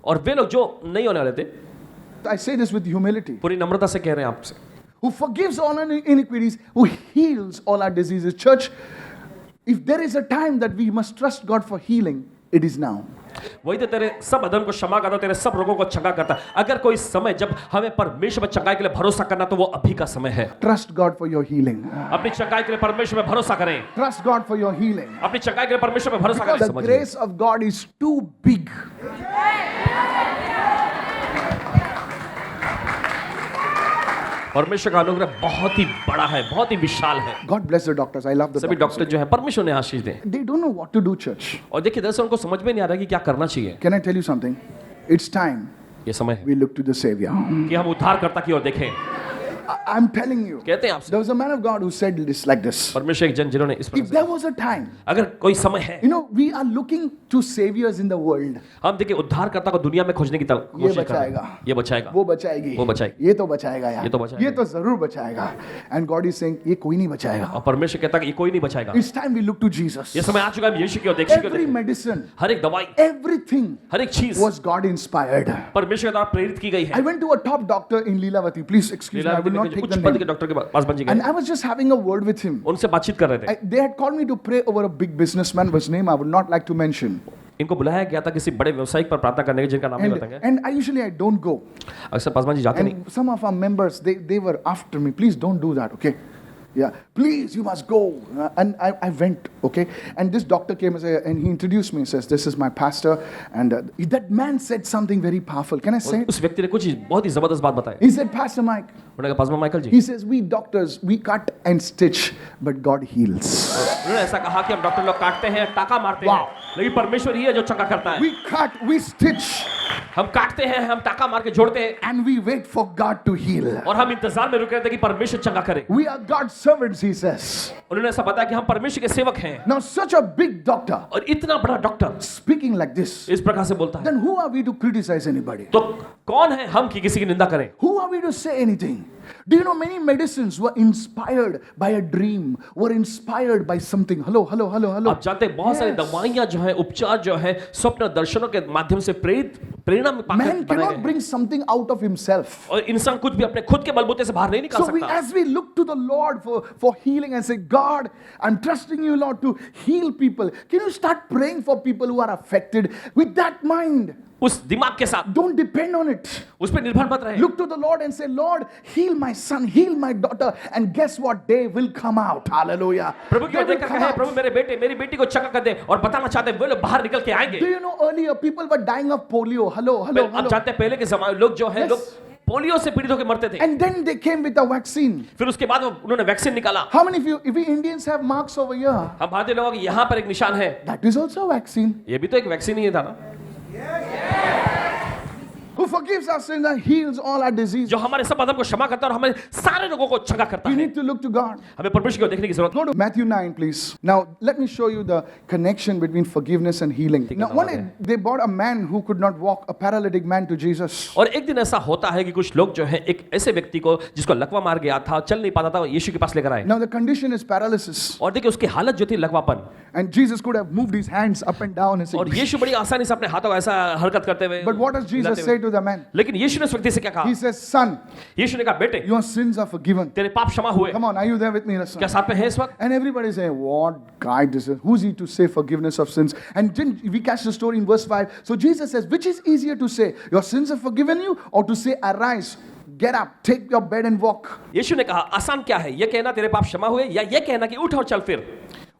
और वे लोग जो नहीं होने वाले थे, I say this with humility, पूरी नम्रता से कह रहे हैं आपसे, who forgives all our iniquities, who heals all our diseases. Church, if there is a time that we must trust God for healing, it is now. वही तो तेरे सब अधर्म को क्षमा करता, तेरे सब रोगों को चंगा करता। अगर कोई समय जब हमें परमेश्वर पर चंगाई के लिए भरोसा करना तो वो अभी का समय है। Trust God for your healing. अपनी चंगाई के लिए परमेश्वर में भरोसा करें। Trust God for your healing. अपनी चंगाई के लिए परमेश्वर में भरोसा Because करें। the समझिए, grace of God is too big. परमेश्वर का अनुग्रह बहुत ही बड़ा है, बहुत ही विशाल है। God bless the doctors. I love the सभी doctors. डॉक्टर जो है परमेश्वर ने आशीष दे। They don't know what to do, church. और देखिए दरअसल उनको समझ में नहीं आ रहा कि क्या करना चाहिए। Can I tell you something? It's time ये समय है we look to the Savior. कि हम उद्धारकर्ता की ओर देखें। I'm telling you. कहते हैं आपसे, There was a man of God who said this like this. परमेश्वर एक जन जिन्होंने इस If प्रकार there was a time, से, अगर कोई समय है, you know, we are looking to saviors in the world. हम देखिए उद्धारकर्ता को दुनिया में खोजने की ये कोशिश कर रहे बचाएगा, हैं। ये बचाएगा, वो बचाएगी, वो बचाएगी, ये तो बचाएगा यार, ये तो बचाएगा, ये तो जरूर बचाएगा. And God is saying, ये कोई नहीं बचाएगा. और परमेश्वर कहता है कि ये कोई नहीं बचाएगा। It's time we look to Jesus. ये समय आ चुका है, हम यीशु की ओर देख, यीशु की ओर Every देखें। medicine, हर एक दवाई, everything हर एक चीज was God inspired. परमेश्वर के द्वारा प्रेरित की गई I है। went to a top doctor in Leelavati. Please excuse me, I will not take उच्च the पद के name. डॉक्टर के पास बन जी And गए, I was just having a word with him. उनसे बातचीत कर रहे थे। They had called me to pray over a big businessman whose name I would not like to mention. इनको बुलाया गया था किसी बड़े व्यवसायिक पर प्रार्थना करने के, जिनका नाम नहीं बताएंगे। And I usually don't go. अक्सर पासवान जी जाते नहीं। And some of our members, they were after me. Please don't do that, okay? Yeah, please, you must go. And I went, okay? And this doctor came and he introduced me and says, this is my pastor. And that man said something very powerful. Can I say it? उस व्यक्ति ने कुछ बहुत ही जबरदस्त बात बताई। He said, Pastor Mike, उन्होंने कहा पासवान Michael ji, he says, we doctors, we cut and stitch, but God heals. उन्होंने ऐसा कहा कि हम डॉक्टर लोग काटते हैं, टाका मारते हैं, Wow. लेकिन परमेश्वर ही है जो चंगा करता है। We cut, we stitch, हम काटते हैं, हम टाका मार के जोड़ते हैं and we wait for God to heal. और हम इंतजार में रुके रहते हैं कि परमेश्वर चंगा करे। We are God's servants, he says. उन्होंने ऐसा बताया कि हम परमेश्वर के सेवक हैं। Now, such a big doctor और इतना बड़ा डॉक्टर speaking like this, इस प्रकार से बोलता है, then who are we to criticize anybody? तो कौन है हम कि किसी की निंदा करें? Who are we to say anything? Do you know many medicines were inspired by a dream, were inspired by something? Hello. आप जानते हैं बहुत सारी दवाइयां जो है, उपचार जो है, स्वप्न दर्शनों के माध्यम से प्रेरणा में पाकर Man बनाए cannot गए। bring something out of himself. और इंसान कुछ भी अपने खुद के बलबूते से बाहर नहीं निकाल So सकता। as we look to the Lord for healing and say, God, I'm trusting you, Lord, to heal people. Can you start praying for people who are affected with that mind? उस दिमाग के साथ Don't depend on it. उस पर निर्भर मत रहे। Look to the Lord and say, Lord, heal my son, heal my daughter, and guess what? They will come out. Hallelujah. प्रभु की They ओर will देखकर come कहे, out. प्रभु मेरे बेटे मेरी बेटी को चंगा कर दे, और बताना चाहते हैं वे लोग बाहर निकल के आएंगे। Do you know earlier people were dying of polio? Hello. आप जानते हैं पहले के जमाने लोग जो है Yes. लोग पोलियो से पीड़ित होकर मरते थे। And then they came with a vaccine. फिर उसके बाद उन्होंने वैक्सीन निकाला। How many of you, if we Indians have marks over here, हम भारतीय लोगों के यहाँ पर एक निशान है, that is also a vaccine. ये भी तो एक वैक्सीन ही था ना, Who forgives our sins and heals all our disease. जो हमारे सब अधर्म को क्षमा करता है और हमारे सारे रोगों को चंगा करता We है। need to look to God. हमें परमेश्वर को देखने की जरूरत Go to Matthew 9, please. Now, let me show you the connection between forgiveness and healing. Now, one day, they brought a man who could not walk, a paralytic man, to Jesus. और एक दिन ऐसा होता है कि कुछ लोग जो है एक ऐसे व्यक्ति को जिसको लकवा मार गया था, चल नहीं पाता था, यीशु के पास लेकर आए। Now, the condition is paralysis. और देखिए उसकी हालत जो थी लकवापन, And Jesus could have moved his hands up and down and और said, यीशु बड़ी आसानी से अपने हाथों को ऐसा हरकत करते हुए, but what does Jesus say to the man? लेकिन यीशु ने उस व्यक्ति से क्या कहा? He says, son, यीशु ने कहा, बेटे your sins are forgiven. तेरे पाप क्षमा हुए। Come on, are you there with me? Son? क्या साथ में है इस वक्त? And everybody say, what guy this is? Who's he to say forgiveness of sins? And then we catch the story in verse 5. So Jesus says, which is easier to say, your sins are forgiven you, or to say, arise, get up, take your bed and walk? यीशु ने कहा, आसान क्या है, ये कहना तेरे पाप क्षमा हुए, या ये कहना कि उठ और चल फिर।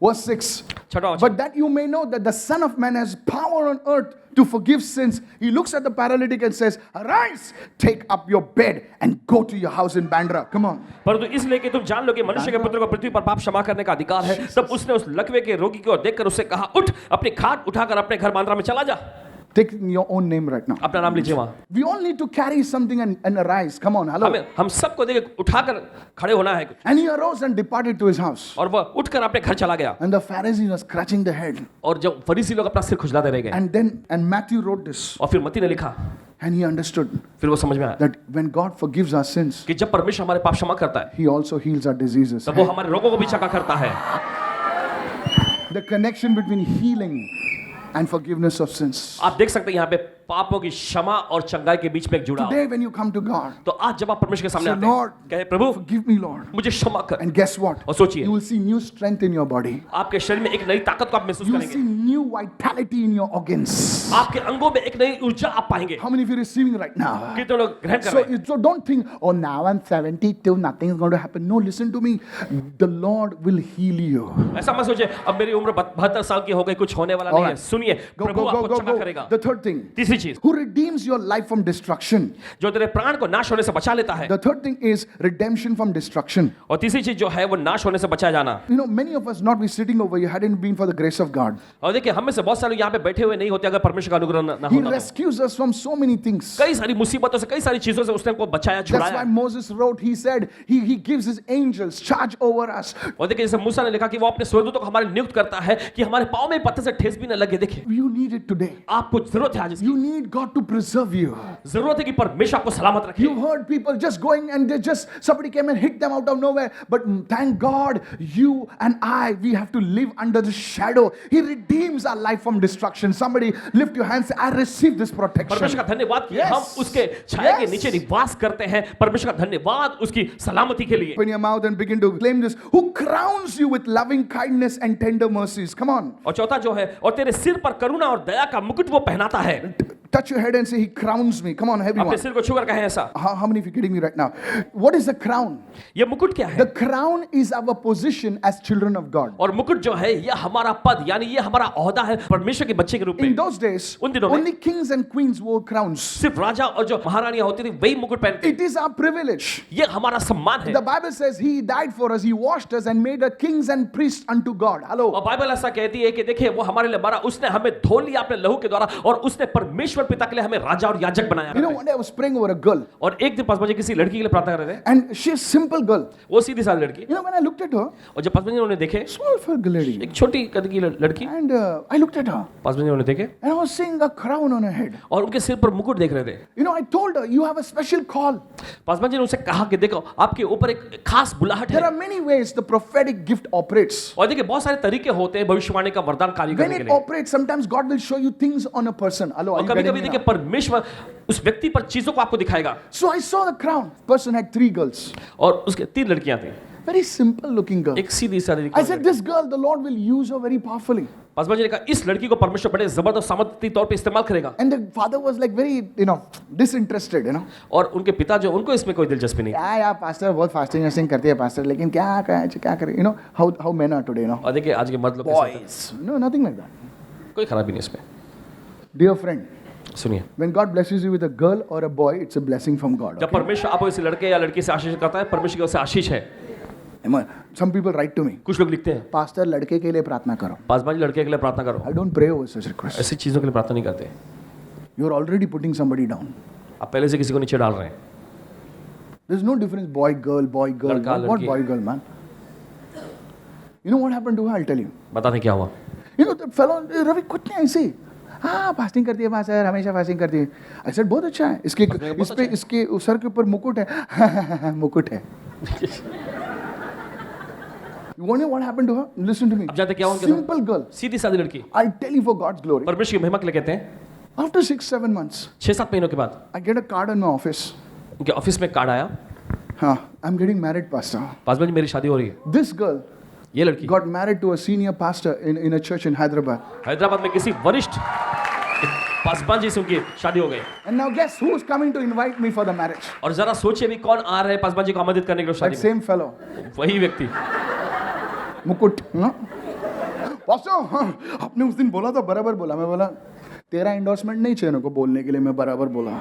Verse 6. छठा वचन। But that you may know that the Son of Man has power on earth to forgive sins. He looks at the paralytic and says, arise, take up your bed and go to your house in Bandra. Come on. परंतु इसलिए कि तुम जान लो कि मनुष्य के पुत्र को पृथ्वी पर पाप क्षमा करने का अधिकार है, तब उसने उस लकवे के रोगी की ओर देखकर उससे कहा, उठ अपनी खाट उठाकर अपने घर बांद्रा में चला जा। Take your own name right now. अपना नाम लीजिए वहां। We all need to carry something and arise. Come on, hello. हम सबको देखिए उठाकर खड़े होना है। And he arose and departed to his house. और वह उठकर अपने घर चला गया। And the Pharisees were scratching their head. और जब फरीसी लोग अपना सिर खुजलाते रह गए। And Matthew wrote this. और फिर मत्ती ने लिखा। And he understood फिर वो समझ में आया that when God forgives our sins, कि जब परमेश्वर हमारे पाप क्षमा करता है, he also heals our diseases. तब वो हमारे रोगों को भी चंगा करता है। The connection between healing and forgiveness of sins. आप देख सकते हैं यहाँ पे पापों की क्षमा और चंगाई के बीच में एक जुड़ाव। Today when you come to God, तो आज जब आप परमेश्वर के सामने say, आते हैं, Lord, कहे प्रभु forgive me, Lord. मुझे क्षमा कर। And guess what? और सोचिए, You will see new strength in your body. आपके शरीर में एक नई ताकत को आप महसूस You will see करेंगे। new vitality in your organs. आपके अंगों में एक नई ऊर्जा आप पाएंगे। How many of you are receiving right now? कितने लोग ग्रहण कर रहे हैं? So don't think, oh, now I'm 72, nothing is going to happen. No, listen to me. The Lord will heal you. ऐसा मत सोचिए, अब मेरी उम्र 72 साल की हो गई, कुछ होने वाला नहीं है। सुनिए, प्रभु आपको क्षमा करेगा। The third thing. तीसरी चीज, Who redeems your life from destruction? जो तेरे प्राण को नाश होने से बचा लेता है। The third thing is redemption from destruction. और तीसरी चीज जो है वो नाश होने से बचा जाना। You know, many of us not be sitting over here hadn't been for the grace of God. और देखिए, हम में से बहुत सारे लोग यहाँ पे बैठे हुए नहीं होते अगर परमेश्वर का अनुग्रह न He होता तो। rescues us from so many things. कई सारी मुसीबतों से, कई सारी चीजों से उसने हमको बचाया, That's why छुड़ाया। Moses wrote, he said, he gives his angels charge over us. और देखिए, जैसे मूसा ने लिखा कि वो अपने स्वर्गदूतों को हमारे नियुक्त करता है कि हमारे पाँव में पत्थर से ठेस भी न लगे। देखिए, You need it today. आपको जरूरत है आज इसकी। You need God to preserve you. जरूरत है कि परमेश्वर आपको सलामत रखे। You heard people just going and they just, somebody came and hit them out of nowhere. But thank God, you and I, we have to live under the shadow. He redeems our life from destruction. Somebody lift your hands, say, I receive this protection. परमेश्वर का धन्यवाद कि Yes. हम उसके छाया के Yes. नीचे निवास करते हैं। परमेश्वर का धन्यवाद उसकी सलामती के लिए। Open your mouth and begin to claim this. Who crowns you with loving kindness and tender mercies? Come on. और चौथा जो है, और तेरे सिर पर करुणा और दया का मुकुट वो पहनाता है। Touch your head and say, He crowns me. Come on, everyone. अपने सिर को छूकर कहें ऐसा। How many of you getting me right now? What is the crown? ये मुकुट क्या है? The crown is our position as children of God. और मुकुट जो है ये हमारा पद, यानी ये हमारा ओहदा है परमेश्वर के बच्चे के रूप In में। those days, उन दिनों में only kings and queens wore crowns. सिर्फ राजा और जो महारानियां होती थी वही मुकुट पहनते। It is our privilege. ये हमारा सम्मान है। The Bible says He died for us, He washed us and made us kings and priests unto God. Hello. और बाइबल ऐसा कहती है कि देखिए वो हमारे लिए मरा, उसने हमें धो लिया अपने लहू के द्वारा और उसने परमेश्वर परमेश्वर पिता के लिए हमें राजा और याजक बनाया You know, है। one day I was praying over a girl, और एक दिन पासवान जी किसी लड़की के लिए प्रार्थना कर रहे थे, and she's a simple girl. वो सीधी सादी लड़की, You know, when I looked at her, और जब पासवान जी उन्होंने देखे, small figure lady, एक छोटी कद की लड़की, and I looked at her, Paswan ji उन्होंने देखे and I was seeing a crown on her head. और उनके सिर पर मुकुट देख रहे थे। You know, I told her, you have a special call. Paswan ji ने उनसे कहा कि देखो आपके ऊपर एक खास बुलाहट There है, are many ways the prophetic gift operates. और देखिए बहुत सारे तरीके होते हैं भविष्यवाणी का वरदान कार्य When करने के it लिए। operates, sometimes God will show you things on a person. Hello, are और you कभी getting कभी me देखिए now? परमेश्वर उस व्यक्ति पर चीजों को आपको दिखाएगा। So I saw the crown. Person had 3 girls. और उसके 3 लड़कियां थी, Very simple looking girl. एक सीधी सादी I said, this girl, the Lord will use her very powerfully. Paswan ji ने कहा इस लड़की को परमेश्वर बड़े जबरदस्त सामर्थ्य तौर पे इस्तेमाल करेगा। And the father was like very, disinterested, और उनके पिता जो उनको इसमें कोई दिलचस्पी नहीं। क्या यार पास्टर बहुत फास्टिंग वास्टिंग करती है पास्टर लेकिन क्या करे how men are today और देखिए आज के मर्द लोग कैसे होते हैं। boys no nothing like that. कोई खराबी नहीं इसमें। Dear friend, सुनिए, when God blesses you with a girl or a boy, it's a blessing from God. जब परमेश्वर आपको इस लड़के या लड़की से आशीष करता है, परमेश्वर की ओर से आशीष है। Some people write to me, कुछ लोग लिखते हैं, पास्टर लड़के के लिए प्रार्थना करो. पासवान जी लड़के के लिए प्रार्थना करो। I don't pray over such requests. ऐसी चीजों के लिए प्रार्थना नहीं करते। You're already putting somebody down. आप पहले से किसी को नीचे डाल रहे हैं। There's no difference boy girl. लड़का, What लड़की। boy girl man? You know what happened to her? I'll tell you. बता दें क्या हुआ। You know that fellow Ravi कुछ नहीं ऐसे हाँ फास्टिंग करती है पास्टर हमेशा फास्टिंग करती है. I said बहुत अच्छा है इसके इस पे इसके सर के ऊपर मुकुट है मुकुट है. You want to know what happened to her? Listen to me. अब जानते क्या हुआ उनके साथ? Simple girl. सीधी सादी लड़की, I'll tell you for God's glory. परमेश्वर की महिमा के लिए कहते हैं। After 6-7 months, 6-7 महीनों के बाद I get a card in my office. उनके ऑफिस में कार्ड आया, हाँ, I'm getting married, pastor. Paswan ji मेरी शादी हो रही है। This girl ये लड़की got married to a senior pastor in a church in Hyderabad. Hyderabad में किसी वरिष्ठ पासवान जी से उनकी शादी हो गई। And now guess who's coming to invite me for the marriage? और जरा सोचिए भी कौन आ रहे हैं पासवान जी को आमंत्रित करने के लिए That शादी में? same fellow. वही व्यक्ति। मुकुट ना पास्टर हाँ, आपने उस दिन बोला था बराबर बोला. मैं बोला तेरा एंडोर्समेंट नहीं चाहिए को बोलने के लिए मैं बराबर बोला.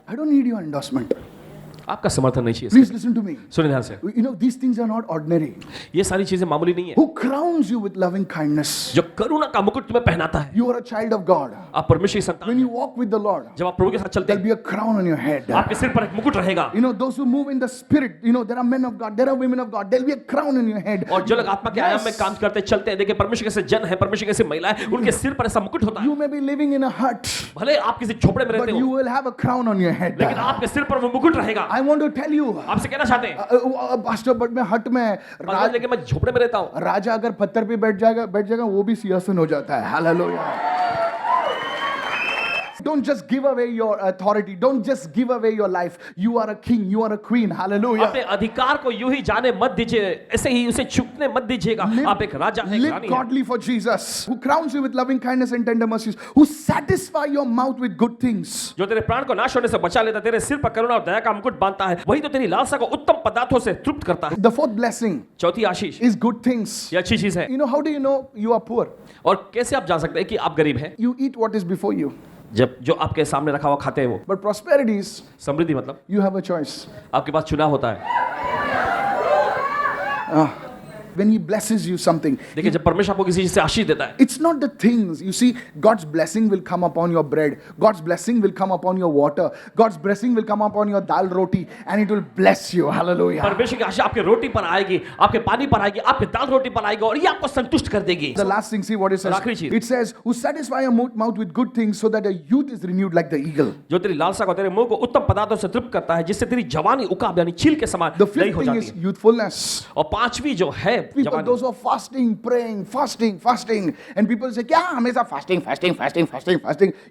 I don't need your endorsement. आपका समर्थन नहीं चाहिए। Please listen to me. सुनिए ध्यान से, You know these things are not ordinary. ये सारी चीजें मामूली नहीं है। Who crowns you with loving kindness? जो करुणा का मुकुट तुम्हें पहनाता है, You are a child of God. आप परमेश्वर की संतान When हैं। you walk with the Lord, जब आप प्रभु के साथ चलते there'll हैं, be a crown on your head. आपके सिर पर एक मुकुट रहेगा। You know those who move in the spirit. You know there are men of God, there are women of God. There'll be a crown on your head. और जो लोग आत्मा के आयाम में काम करते चलते हैं, देखिए परमेश्वर कैसे जन है, परमेश्वर कैसे महिला है, उनके सिर पर ऐसा मुकुट होता है। You may be living in a hut, भले आप किसी झोपड़े में but रहते you हो, will have a crown on your head. लेकिन आपके सिर पर वो मुकुट रहेगा। I want to tell you, आपसे कहना चाहते हैं, पास्टर बट मैं हट में पासवान लेकिन मैं झोपड़े में रहता हूँ। राजा अगर पत्थर पे बैठ जाएगा वो भी सिंहासन हो जाता है. Hallelujah. Don't just give away your authority. Don't just give away your life. You are a king. You are a queen. Hallelujah. अपने अधिकार को यूं ही जाने मत दीजिए, ऐसे ही उसे छुपने मत दीजिएगा। आप एक राजा हैं, एक Live रानी हैं। godly for Jesus, who crowns you with loving kindness and tender mercies, who satisfy your mouth with good things. जो तेरे प्राण को नाश होने से बचा लेता, तेरे सिर पर करुणा और दया का मुकुट बांधता है, वही तो तेरी लालसा को उत्तम पदार्थों से तृप्त करता है। The fourth blessing चौथी आशीष, is good things. ये अच्छी चीज है। You know, how do you know you are poor? और कैसे आप जान सकते हैं कि आप गरीब हैं? You eat what is before you. जब जो आपके सामने रखा हुआ खाते हैं वो। But prosperity is, समृद्धि मतलब you have a choice. आपके पास चुनाव होता है। When He blesses you something, देखिए जब परमेश्वर आपको किसी चीज से आशीष देता है, it's not the things. You see, God's blessing will come upon your bread. God's blessing will come upon your water. God's blessing will come upon your dal roti, and it will bless you. Hallelujah. परमेश्वर की आशीष आपके रोटी पर आएगी, आपके पानी पर आएगी, आपके दाल रोटी पर आएगी और ये आपको संतुष्ट कर देगी। The last thing, see what it says. आखिरी चीज। It says, "Who satisfy your mouth with good things, so that your youth is renewed like the eagle." जो तेरी लालसा को, तेरे मुंह को उत्तम पदार्थों से तृप्त करता है, जिससे तेरी जवानी उकाब यानी चील के समान The नई fifth हो thing जाती is है। youthfulness. और पांचवी जो है People, जवानी, those who are fasting, praying, fasting, and people say, "क्या हमेशा fasting."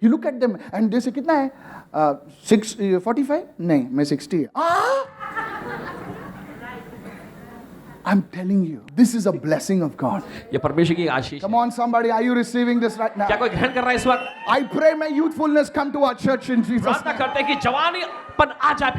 You look at them and they say, "कितना है? 6:45? नहीं, मैं 60 है." I'm telling you, this is a blessing of God. ये परमेश्वर की आशीष है। Come on, somebody, are you receiving this right now? क्या कोई ग्रहण कर रहा है इस वक्त? I pray may youthfulness come to our church in Jesus' प्रार्थना name. करते हैं कि जवानी पन आ जाए।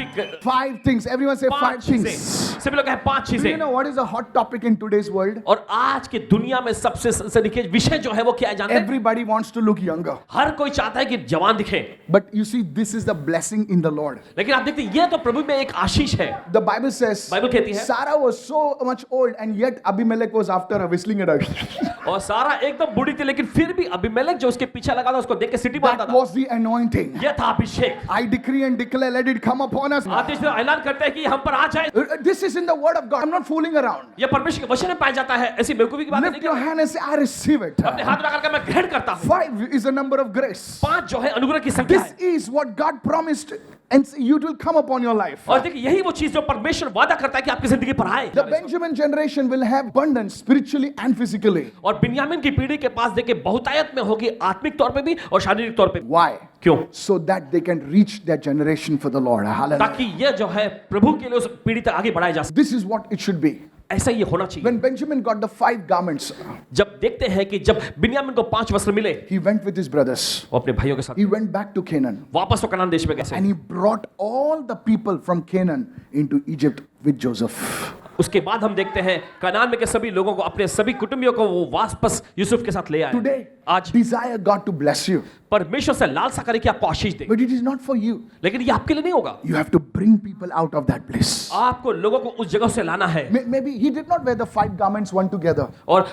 5 things. Everyone say 5 5 चीजें। things. सभी लोग हैं 5 Do you चीजें। know what is a hot topic in today's world? और आज की दुनिया में सबसे सनसनीखेज विषय जो है वो क्या है जानते हैं? Everybody wants to look younger. हर कोई चाहता है कि जवान दिखे, But you see, this is the blessing in the Lord. लेकिन आप देखते हैं ये तो प्रभु में एक आशीष है। The Bible says, बाइबल कहती है Sarah was so much old and yet Abimelech was after her, whistling at her. और सारा एकदम बूढ़ी थी, लेकिन फिर भी अबीमेलेक जो उसके पीछे लगा था उसको देख के सिटी मारता That था। was the anointing. ये था अभिषेक। I decree and declare, let it come upon us. आदेश से ऐलान करते हैं कि हम पर आ जाए। This is in the word of God. I'm not fooling around. ये परमेश्वर के वचन में पाया जाता है, ऐसी बेवकूफी की बात नहीं Lift your करते। hand and say, I receive it. अपने हाथ उठा करके मैं ग्रहण करता हूँ। 5 is the number of grace. 5 जो है अनुग्रह की संख्या This है। is what God promised, and it will come upon your life. और देखिए यही वो चीज जो परमेश्वर वादा करता है कि आपकी जिंदगी पर आए। The Benjamin generation will have abundance spiritually and physically. और बिन्यामीन की पीढ़ी के पास देखिए बहुतायत में होगी, आत्मिक तौर पे भी और शारीरिक तौर पे भी। Why? क्यों? So that they can reach their generation for the Lord. Hallelujah. ताकि ये जो है प्रभु के लिए उस पीढ़ी तक आगे बढ़ाया जा सके। This is what it should be. ऐसा ये होना चाहिए। When Benjamin got the 5 garments, जब देखते हैं कि जब बिन्यामीन को 5 वस्त्र मिले, he went with his brothers. वो अपने भाइयों के साथ He went back to Canaan. वापस तो कनान देश में गए। And he brought all the people from Canaan into Egypt with Joseph. उसके बाद हम देखते हैं कनान में के सभी लोगों को, अपने सभी कुटुंबियों को वो वापस यूसुफ के साथ ले आए। Today, आज desire God to bless you. परमेश्वर से लालसा करे कि आपको आशीष दे, But it is not for you. लेकिन ये आपके लिए नहीं होगा। You have to bring people out of that place. आपको लोगों को उस जगह से लाना है। Maybe he did not wear the 5 garments one together. और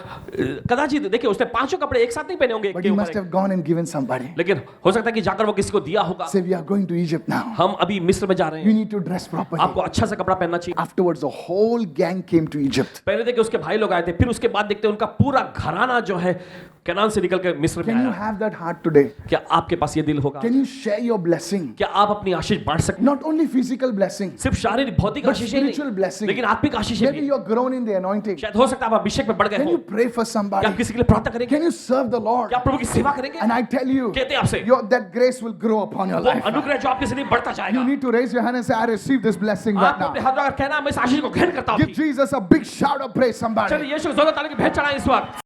कदाचित देखिए उसने 5 कपड़े एक साथ नहीं पहने होंगे एक But के he ऊपर must एक। have gone and given somebody. लेकिन हो सकता है कि जाकर वो किसी को दिया होगा। Say, we are going to Egypt now. हम अभी मिस्र में जा रहे You हैं, need to dress properly. आपको अच्छा सा कपड़ा पहनना चाहिए। Afterwards, the whole gang came to Egypt. पहले देखिए उसके भाई लोग आए थे, फिर उसके बाद देखते हैं उनका पूरा घराना जो है कनान से निकल के मिस्र में Can you आया। have that heart today? क्या आपके पास ये दिल होगा? Can you share your blessing? क्या आप अपनी आशीष बांट सकते? Not only physical blessing, सिर्फ शारीरिक भौतिक but आशीष ही spiritual नहीं, blessing. लेकिन आत्मिक आशीष Maybe भी। you're grown in the anointing. शायद हो सकता है आप अभिषेक में बढ़ गए Can हो। you pray for क्या somebody? आप किसी के लिए प्रार्थना करेंगे? Can you serve the Lord? क्या आप प्रभु की सेवा करेंगे? And I tell you, कहते हैं आपसे that grace will grow upon your वो life. अनुग्रह जो आपके जिंदगी में बढ़ता जाएगा। You need to raise your hand and say, I receive this blessing right आपको अपने now. हाथ उठाकर कहना मैं इस आशीष को ग्रहण करता हूँ। Give Jesus a big shout of praise, somebody. चलिए यीशु को जोरदार ताली की भेंट चढ़ाएं इस वक्त।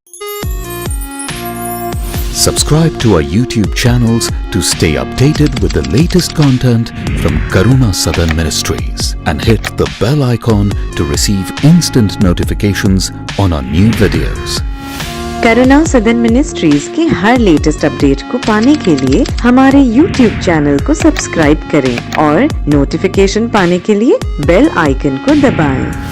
Subscribe to our YouTube channels to stay updated with the latest content from Karuna Southern Ministries and hit the bell icon to receive instant notifications on our new videos. करुणा सदन ministries की हर लेटेस्ट अपडेट को पाने के लिए हमारे YouTube channel को subscribe करें और नोटिफिकेशन पाने के लिए बेल आइकन को दबाएं।